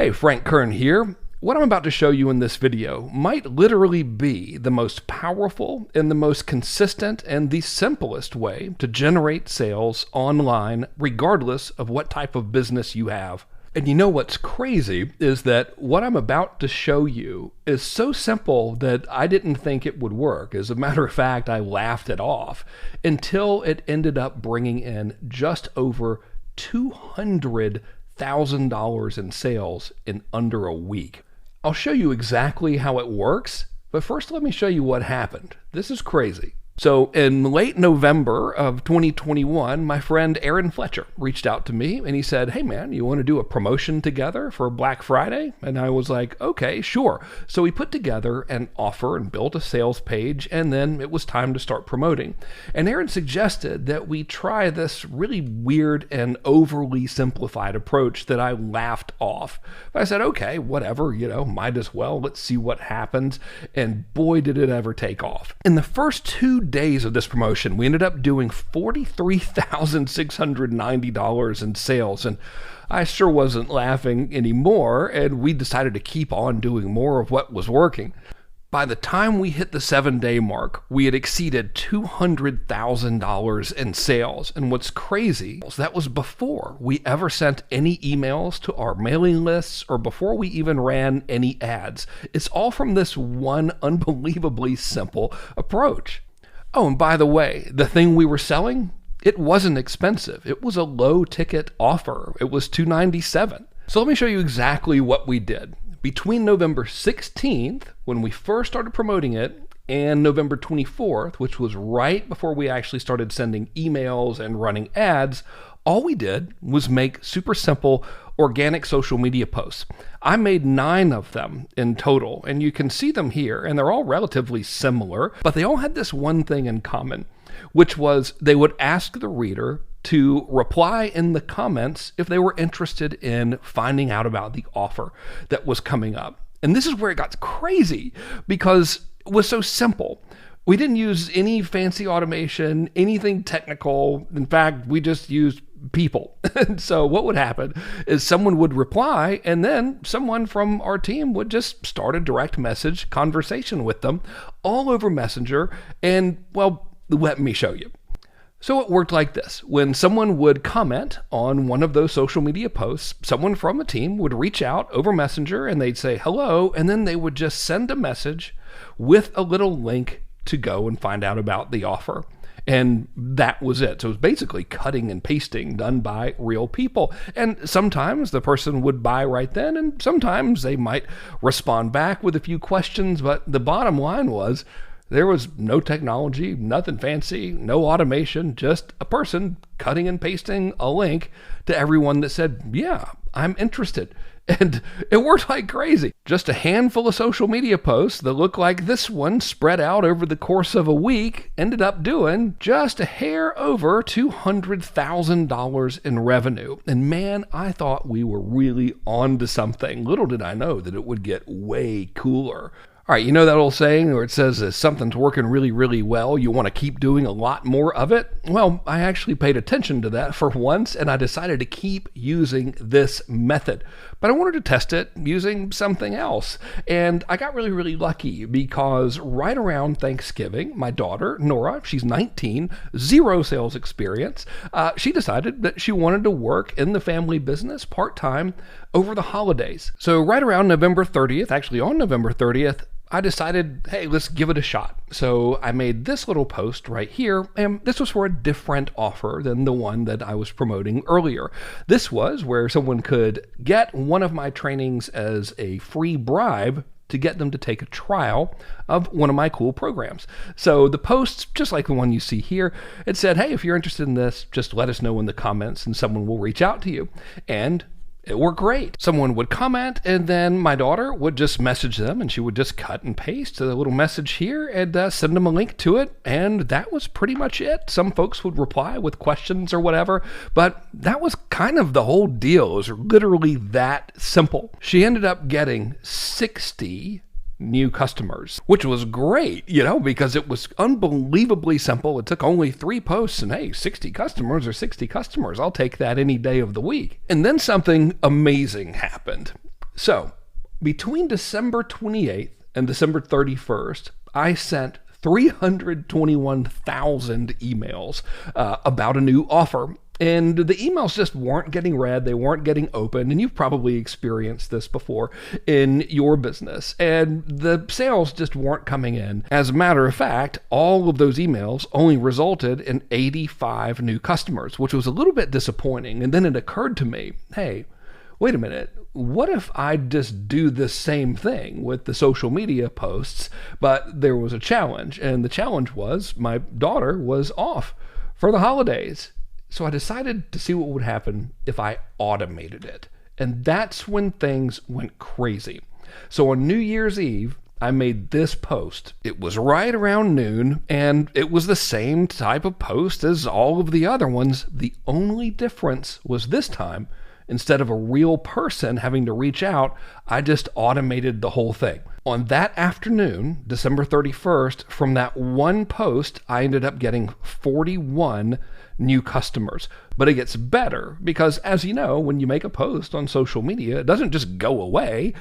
Hey, Frank Kern here. What I'm about to show you in this video might literally be the most powerful and the most consistent and the simplest way to generate sales online, regardless of what type of business you have. And you know what's crazy is that what I'm about to show you is so simple that I didn't think it would work. As a matter of fact, I laughed it off until it ended up bringing in just over $200,000 in sales in under a week. I'll show you exactly how it works, but first let me show you what happened. This is crazy. So in late November of 2021, my friend Aaron Fletcher reached out to me and he said, "Hey man, you want to do a promotion together for Black Friday?" And I was like, "Okay, sure." So we put together an offer and built a sales page, and then it was time to start promoting. And Aaron suggested that we try this really weird and overly simplified approach that I laughed off. But I said, okay, whatever, might as well. Let's see what happens. And boy, did it ever take off. In the first 2 days of this promotion, we ended up doing $43,690 in sales, and I sure wasn't laughing anymore, and we decided to keep on doing more of what was working. By the time we hit the 7-day mark, we had exceeded $200,000 in sales. And what's crazy is that was before we ever sent any emails to our mailing lists or before we even ran any ads. It's all from this one unbelievably simple approach. Oh, and by the way, the thing we were selling, it wasn't expensive. It was a low ticket offer. It was $297. So let me show you exactly what we did. Between November 16th, when we first started promoting it, and November 24th, which was right before we actually started sending emails and running ads, all we did was make super simple organic social media posts. I made 9 of them in total, and you can see them here, and they're all relatively similar, but they all had this one thing in common, which was they would ask the reader to reply in the comments if they were interested in finding out about the offer that was coming up. And this is where it got crazy because it was so simple. We didn't use any fancy automation, anything technical. In fact, we just used people. And so what would happen is someone would reply, and then someone from our team would just start a direct message conversation with them all over Messenger. And well, let me show you. So it worked like this. When someone would comment on one of those social media posts, someone from the team would reach out over Messenger and they'd say hello, and then they would just send a message with a little link to go and find out about the offer. And that was it. So it was basically cutting and pasting done by real people. And sometimes the person would buy right then, and sometimes they might respond back with a few questions. But the bottom line was, there was no technology, nothing fancy, no automation, just a person cutting and pasting a link to everyone that said, yeah, I'm interested. And it worked like crazy. Just a handful of social media posts that looked like this one spread out over the course of a week ended up doing just a hair over $200,000 in revenue. And man, I thought we were really on to something. Little did I know that it would get way cooler. All right, you know that old saying where it says if something's working really, really well, you want to keep doing a lot more of it? Well, I actually paid attention to that for once, and I decided to keep using this method. But I wanted to test it using something else. And I got really, really lucky because right around Thanksgiving, my daughter, Nora, she's 19, 0 sales experience, she decided that she wanted to work in the family business part-time over the holidays. So right around November 30th, actually on November 30th, I decided, hey, let's give it a shot. So I made this little post right here, and this was for a different offer than the one that I was promoting earlier. This was where someone could get one of my trainings as a free bribe to get them to take a trial of one of my cool programs. So the posts, just like the one you see here, it said, hey, if you're interested in this, just let us know in the comments and someone will reach out to you. And it worked great. Someone would comment, and then my daughter would just message them, and she would just cut and paste a little message here and send them a link to it, and that was pretty much it. Some folks would reply with questions or whatever, but that was kind of the whole deal. It was literally that simple. She ended up getting 60 new customers, which was great, because it was unbelievably simple. It took only 3 posts, and hey, 60 customers are 60 customers. I'll take that any day of the week. And then something amazing happened. So between December 28th and December 31st, I sent 321,000 emails about a new offer. And the emails just weren't getting read, they weren't getting opened, and you've probably experienced this before in your business. And the sales just weren't coming in. As a matter of fact, all of those emails only resulted in 85 new customers, which was a little bit disappointing. And then it occurred to me, hey, wait a minute, what if I just do the same thing with the social media posts, but there was a challenge, and the challenge was my daughter was off for the holidays. So I decided to see what would happen if I automated it. And that's when things went crazy. So on New Year's Eve, I made this post. It was right around noon, and it was the same type of post as all of the other ones. The only difference was this time, instead of a real person having to reach out, I just automated the whole thing. On that afternoon, December 31st, from that one post, I ended up getting 41 new customers. But it gets better because, as you know, when you make a post on social media, it doesn't just go away.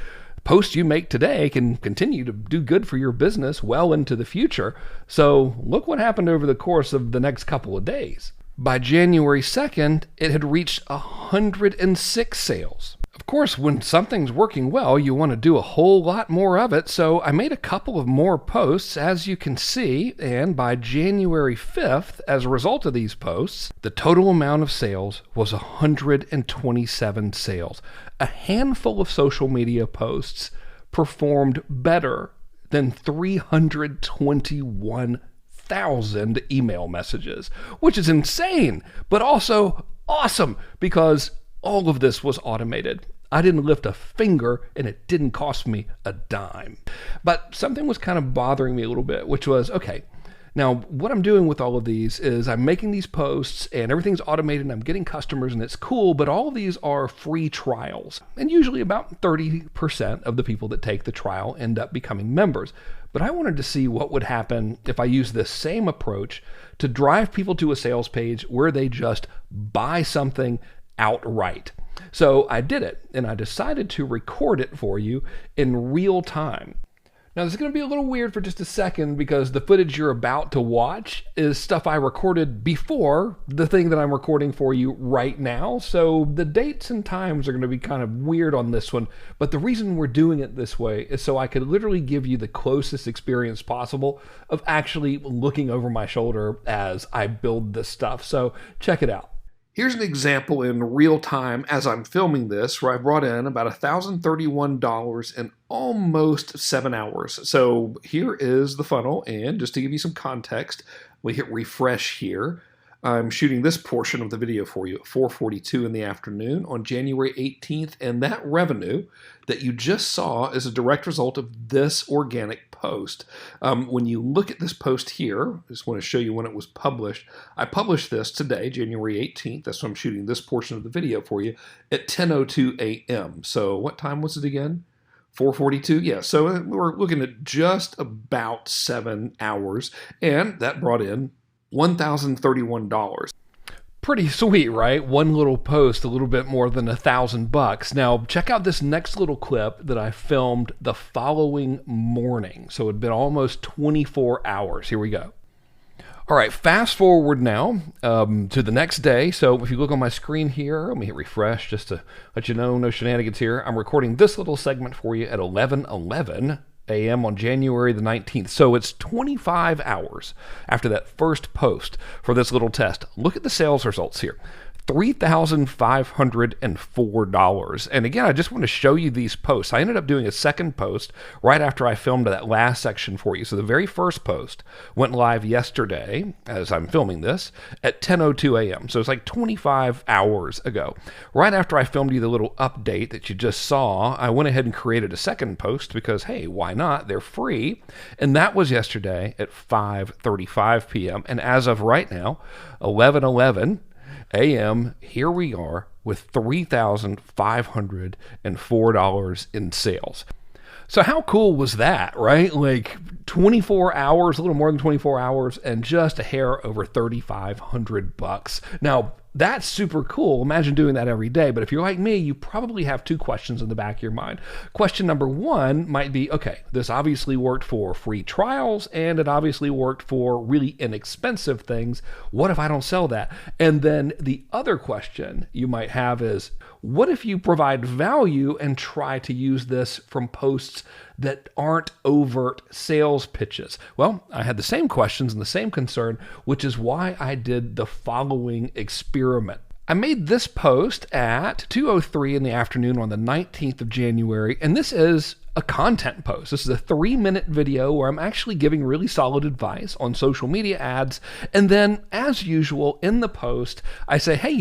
Posts you make today can continue to do good for your business well into the future. So look what happened over the course of the next couple of days. By January 2nd, it had reached 106 sales. Of course, when something's working well, you want to do a whole lot more of it, so I made a couple of more posts, as you can see, and by January 5th, as a result of these posts, the total amount of sales was 127 sales. A handful of social media posts performed better than 321,000 email messages, which is insane, but also awesome because all of this was automated. I didn't lift a finger and it didn't cost me a dime. But something was kind of bothering me a little bit, which was, okay, now what I'm doing with all of these is I'm making these posts and everything's automated and I'm getting customers and it's cool, but all of these are free trials. And usually about 30% of the people that take the trial end up becoming members. But I wanted to see what would happen if I use this same approach to drive people to a sales page where they just buy something outright. So I did it, and I decided to record it for you in real time. Now, this is going to be a little weird for just a second because the footage you're about to watch is stuff I recorded before the thing that I'm recording for you right now. So the dates and times are going to be kind of weird on this one. But the reason we're doing it this way is so I could literally give you the closest experience possible of actually looking over my shoulder as I build this stuff. So check it out. Here's an example in real time as I'm filming this, where I brought in about $1,031 in almost 7 hours. So here is the funnel, and just to give you some context, we hit refresh here. I'm shooting this portion of the video for you at 4:42 in the afternoon on January 18th, and that revenue that you just saw is a direct result of this organic post. When you look at this post here, I just want to show you when it was published. I published this today, January 18th. That's why I'm shooting this portion of the video for you at 10:02 a.m. So what time was it again? 4:42? Yeah, so we're looking at just about 7 hours, and that brought in $1,031. Pretty sweet, right? One little post, a little bit more than $1,000. Now, check out this next little clip that I filmed the following morning. So it'd been almost 24 hours. Here we go. All right, fast forward now to the next day. So if you look on my screen here, let me hit refresh just to let you know, no shenanigans here. I'm recording this little segment for you at 11:11 a.m. on January the 19th. So it's 25 hours after that first post for this little test. Look at the sales results here. $3,504. And again, I just want to show you these posts. I ended up doing a second post right after I filmed that last section for you. So the very first post went live yesterday, as I'm filming this, at 10:02 a.m. So it's like 25 hours ago. Right after I filmed you the little update that you just saw, I went ahead and created a second post because, hey, why not? They're free. And that was yesterday at 5:35 p.m. And as of right now, 11:11 a.m., here we are with $3,504 in sales. So how cool was that, right? Like 24 hours, a little more than 24 hours, and just a hair over $3,500. Now, that's super cool. Imagine doing that every day. But if you're like me, you probably have two questions in the back of your mind. Question number one might be, okay, this obviously worked for free trials and it obviously worked for really inexpensive things. What if I don't sell that? And then the other question you might have is, what if you provide value and try to use this from posts that aren't overt sales pitches? Well, I had the same questions and the same concern, which is why I did the following experiment. I made this post at 2:03 in the afternoon on the 19th of January, and this is a content post. This is a 3-minute video where I'm actually giving really solid advice on social media ads. And then, as usual, in the post, I say, hey,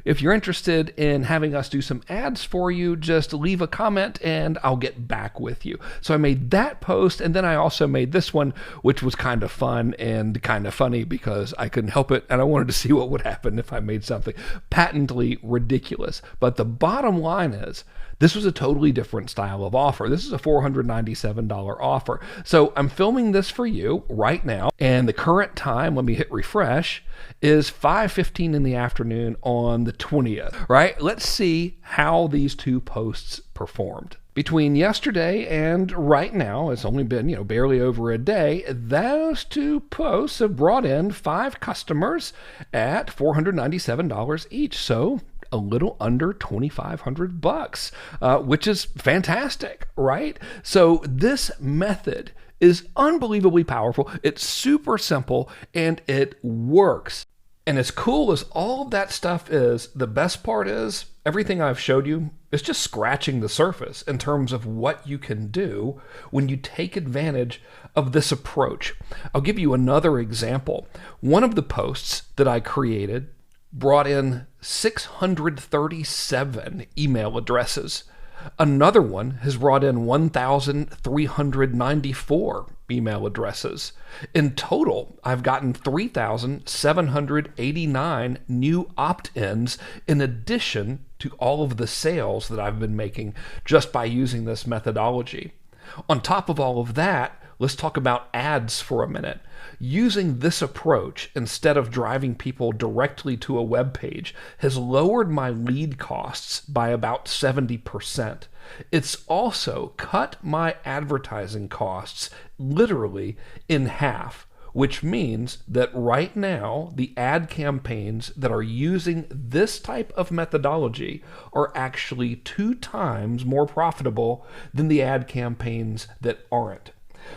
if you're interested in having us do some ads for you, just leave a comment and I'll get back with you. So I made that post, and then I also made this one, which was kind of fun and kind of funny because I couldn't help it, and I wanted to see what would happen if I made something patently ridiculous. But the bottom line is, this was a totally different style of offer. This is a $497 offer. So I'm filming this for you right now, and the current time, let me hit refresh, is 5:15 in the afternoon on the 20th, right? Let's see how these two posts performed. Between yesterday and right now, it's only been, barely over a day, those two posts have brought in 5 customers at $497 each. So a little under $2,500, which is fantastic, right? So this method is unbelievably powerful. It's super simple and it works. And as cool as all of that stuff is, the best part is everything I've showed you is just scratching the surface in terms of what you can do when you take advantage of this approach. I'll give you another example. One of the posts that I created brought in 637 email addresses. Another one has brought in 1,394 email addresses. In total, I've gotten 3,789 new opt-ins in addition to all of the sales that I've been making just by using this methodology. On top of all of that, let's talk about ads for a minute. Using this approach instead of driving people directly to a web page has lowered my lead costs by about 70%. It's also cut my advertising costs literally in half, which means that right now the ad campaigns that are using this type of methodology are actually 2 times more profitable than the ad campaigns that aren't.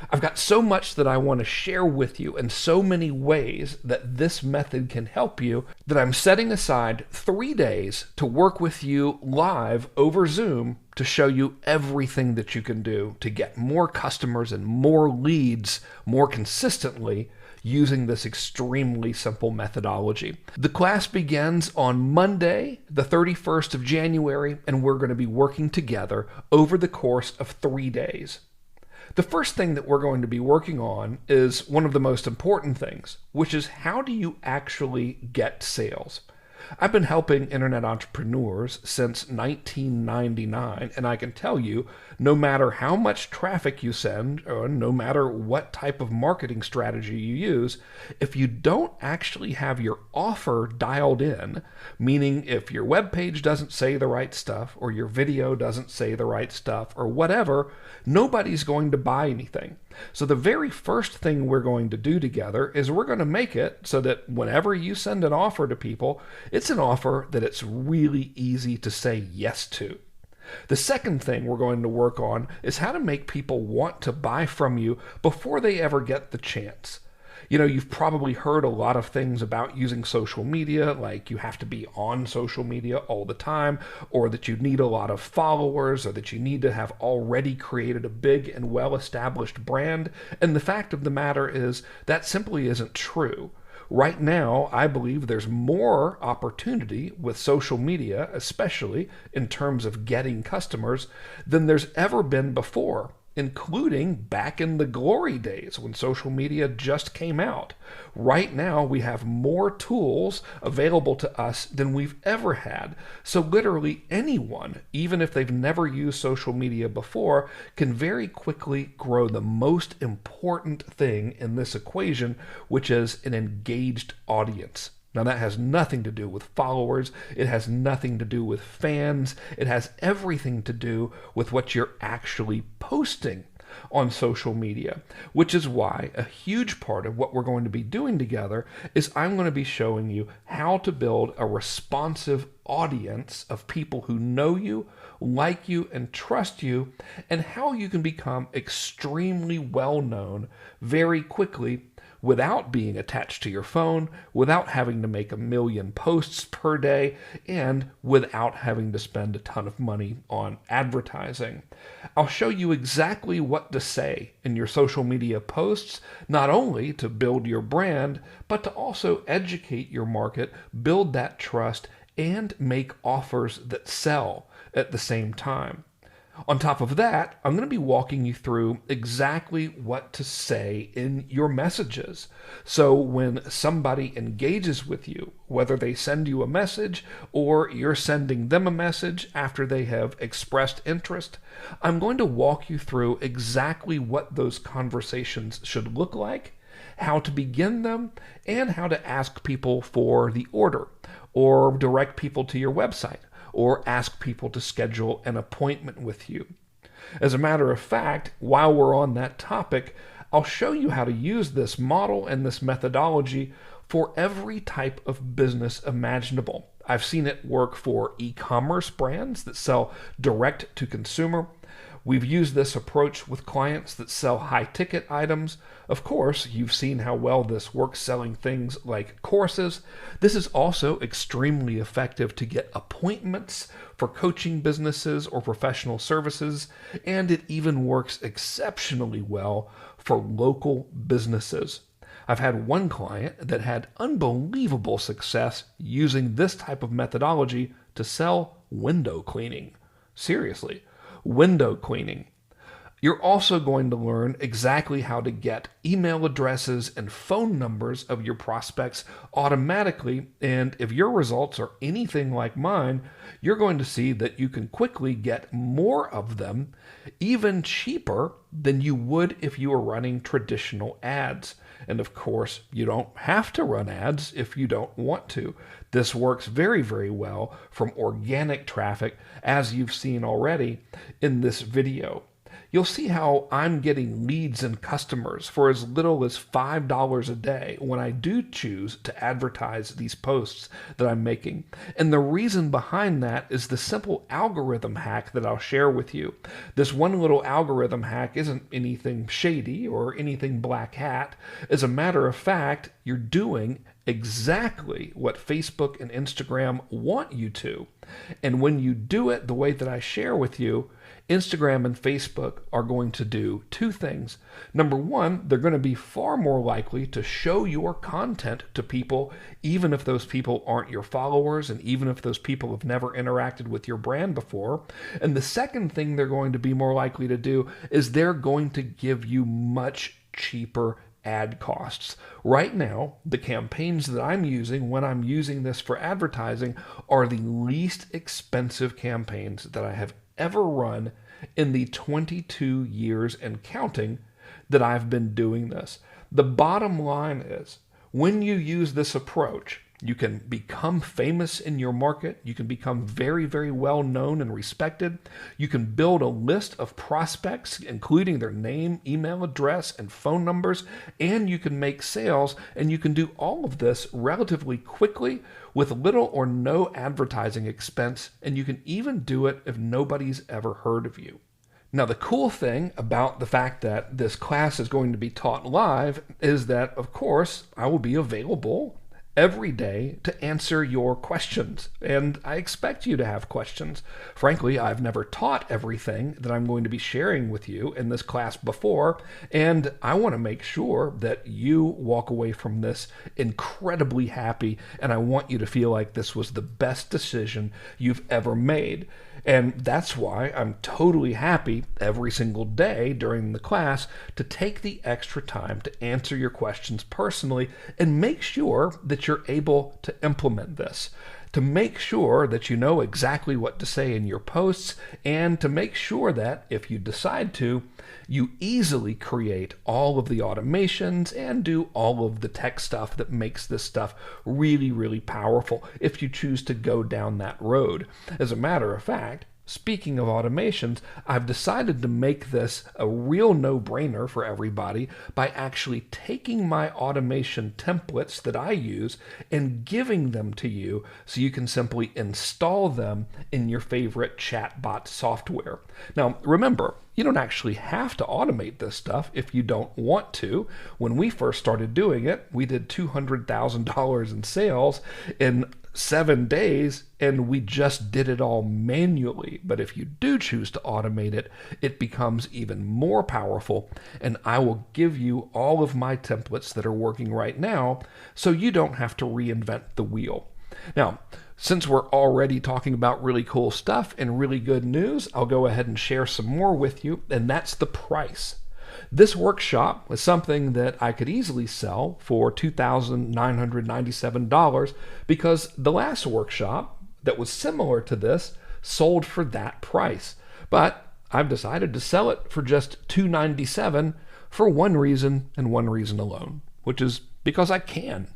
I've got so much that I want to share with you and so many ways that this method can help you that I'm setting aside 3 days to work with you live over Zoom to show you everything that you can do to get more customers and more leads more consistently using this extremely simple methodology. The class begins on Monday, the 31st of January, and we're going to be working together over the course of 3 days. The first thing that we're going to be working on is one of the most important things, which is how do you actually get sales? I've been helping internet entrepreneurs since 1999, and I can tell you, no matter how much traffic you send, or no matter what type of marketing strategy you use, if you don't actually have your offer dialed in, meaning if your web page doesn't say the right stuff, or your video doesn't say the right stuff, or whatever, nobody's going to buy anything. So the very first thing we're going to do together is we're going to make it so that whenever you send an offer to people, it's an offer that it's really easy to say yes to. The second thing we're going to work on is how to make people want to buy from you before they ever get the chance. You've probably heard a lot of things about using social media, like you have to be on social media all the time, or that you need a lot of followers, or that you need to have already created a big and well-established brand. And the fact of the matter is that simply isn't true. Right now, I believe there's more opportunity with social media, especially in terms of getting customers, than there's ever been before, including back in the glory days when social media just came out. Right now, we have more tools available to us than we've ever had. So literally anyone, even if they've never used social media before, can very quickly grow the most important thing in this equation, which is an engaged audience. Now, that has nothing to do with followers. It has nothing to do with fans. It has everything to do with what you're actually posting on social media, which is why a huge part of what we're going to be doing together is I'm going to be showing you how to build a responsive audience of people who know you, like you, and trust you, and how you can become extremely well known very quickly without being attached to your phone, without having to make 1 million posts per day, and without having to spend a ton of money on advertising. I'll show you exactly what to say in your social media posts, not only to build your brand, but to also educate your market, build that trust, and make offers that sell at the same time. On top of that, I'm going to be walking you through exactly what to say in your messages. So when somebody engages with you, whether they send you a message or you're sending them a message after they have expressed interest, I'm going to walk you through exactly what those conversations should look like, how to begin them, and how to ask people for the order or direct people to your website, or ask people to schedule an appointment with you. As a matter of fact, while we're on that topic, I'll show you how to use this model and this methodology for every type of business imaginable. I've seen it work for e-commerce brands that sell direct to consumer. We've used this approach with clients that sell high-ticket items. Of course, you've seen how well this works selling things like courses. This is also extremely effective to get appointments for coaching businesses or professional services, and it even works exceptionally well for local businesses. I've had one client that had unbelievable success using this type of methodology to sell window cleaning. Seriously. Window cleaning. You're also going to learn exactly how to get email addresses and phone numbers of your prospects automatically, and if your results are anything like mine, you're going to see that you can quickly get more of them, even cheaper than you would if you were running traditional ads. And of course, you don't have to run ads if you don't want to. This works very, very well from organic traffic, as you've seen already in this video. You'll see how I'm getting leads and customers for as little as $5 a day when I do choose to advertise these posts that I'm making. And the reason behind that is the simple algorithm hack that I'll share with you. This one little algorithm hack isn't anything shady or anything black hat. As a matter of fact, you're doing exactly what Facebook and Instagram want you to. And when you do it the way that I share with you, Instagram and Facebook are going to do two things. Number one, they're going to be far more likely to show your content to people, even if those people aren't your followers and even if those people have never interacted with your brand before. And the second thing they're going to be more likely to do is they're going to give you much cheaper ad costs. Right now, the campaigns that I'm using when I'm using this for advertising are the least expensive campaigns that I have ever run in the 22 years and counting that I've been doing this. The bottom line is, when you use this approach, you can become famous in your market. You can become very, very well known and respected. You can build a list of prospects, including their name, email address, and phone numbers, and you can make sales, and you can do all of this relatively quickly with little or no advertising expense, and you can even do it if nobody's ever heard of you. Now, the cool thing about the fact that this class is going to be taught live is that, of course, I will be available every day to answer your questions, and I expect you to have questions. Frankly, I've never taught everything that I'm going to be sharing with you in this class before, and I want to make sure that you walk away from this incredibly happy, and I want you to feel like this was the best decision you've ever made. And that's why I'm totally happy every single day during the class to take the extra time to answer your questions personally and make sure that you're able to implement this. to make sure that you know exactly what to say in your posts, and to make sure that, if you decide to, you easily create all of the automations and do all of the tech stuff that makes this stuff really, really powerful if you choose to go down that road. As a matter of fact, speaking of automations, I've decided to make this a real no-brainer for everybody by actually taking my automation templates that I use and giving them to you so you can simply install them in your favorite chatbot software. Now, remember, you don't actually have to automate this stuff if you don't want to. When we first started doing it, we did $200,000 in sales in 7 days, and we just did it all manually. But if you do choose to automate it, it becomes even more powerful, and I will give you all of my templates that are working right now so you don't have to reinvent the wheel. Now, since we're already talking about really cool stuff and really good news, I'll go ahead and share some more with you, and that's the price. This workshop was something that I could easily sell for $2,997 because the last workshop that was similar to this sold for that price. But I've decided to sell it for just $297 for one reason and one reason alone, which is because I can.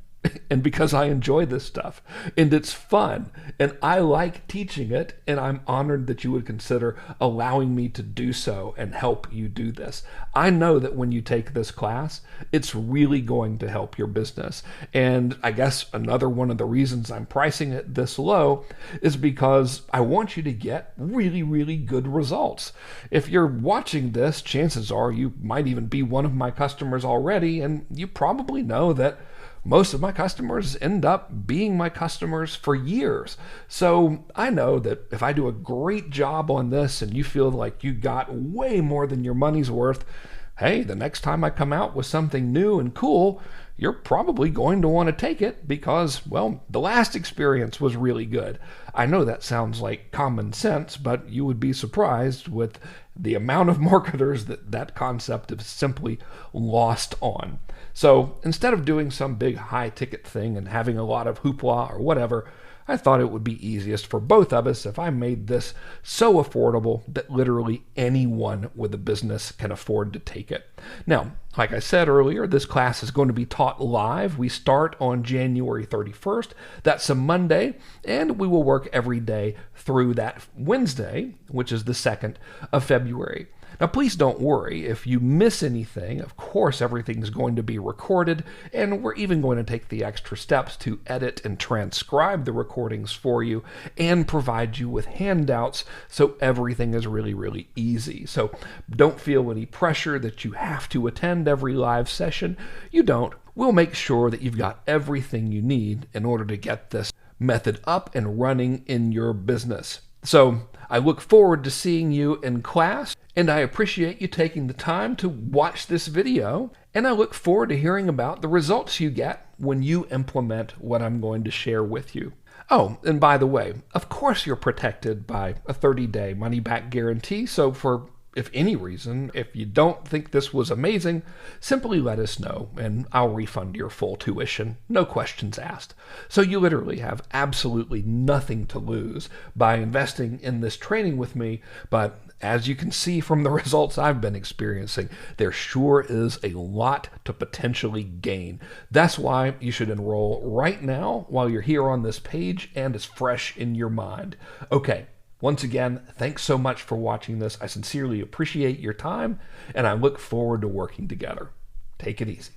And because I enjoy this stuff, and it's fun, and I like teaching it, and I'm honored that you would consider allowing me to do so and help you do this. I know that when you take this class, it's really going to help your business. And I guess another one of the reasons I'm pricing it this low is because I want you to get really, really good results. If you're watching this, chances are you might even be one of my customers already, and you probably know that most of my customers end up being my customers for years. So I know that if I do a great job on this and you feel like you got way more than your money's worth, hey, the next time I come out with something new and cool, you're probably going to want to take it because, well, the last experience was really good. I know that sounds like common sense, but you would be surprised with the amount of marketers that concept is simply lost on. So instead of doing some big high ticket thing and having a lot of hoopla or whatever, I thought it would be easiest for both of us if I made this so affordable that literally anyone with a business can afford to take it. Now, like I said earlier, this class is going to be taught live. We start on January 31st. That's a Monday, and we will work every day through that Wednesday, which is the 2nd of February. Now, please don't worry. If you miss anything, of course, everything's going to be recorded, and we're even going to take the extra steps to edit and transcribe the recordings for you and provide you with handouts so everything is really, really easy. So don't feel any pressure that you have to attend every live session. You don't. We'll make sure that you've got everything you need in order to get this method up and running in your business. So I look forward to seeing you in class, and I appreciate you taking the time to watch this video, and I look forward to hearing about the results you get when you implement what I'm going to share with you. Oh, and by the way, of course you're protected by a 30-day money-back guarantee, so for if any reason, if you don't think this was amazing, simply let us know and I'll refund your full tuition, no questions asked. So you literally have absolutely nothing to lose by investing in this training with me, but as you can see from the results I've been experiencing, there sure is a lot to potentially gain. That's why you should enroll right now while you're here on this page and it's fresh in your mind. Okay. Once again, thanks so much for watching this. I sincerely appreciate your time, and I look forward to working together. Take it easy.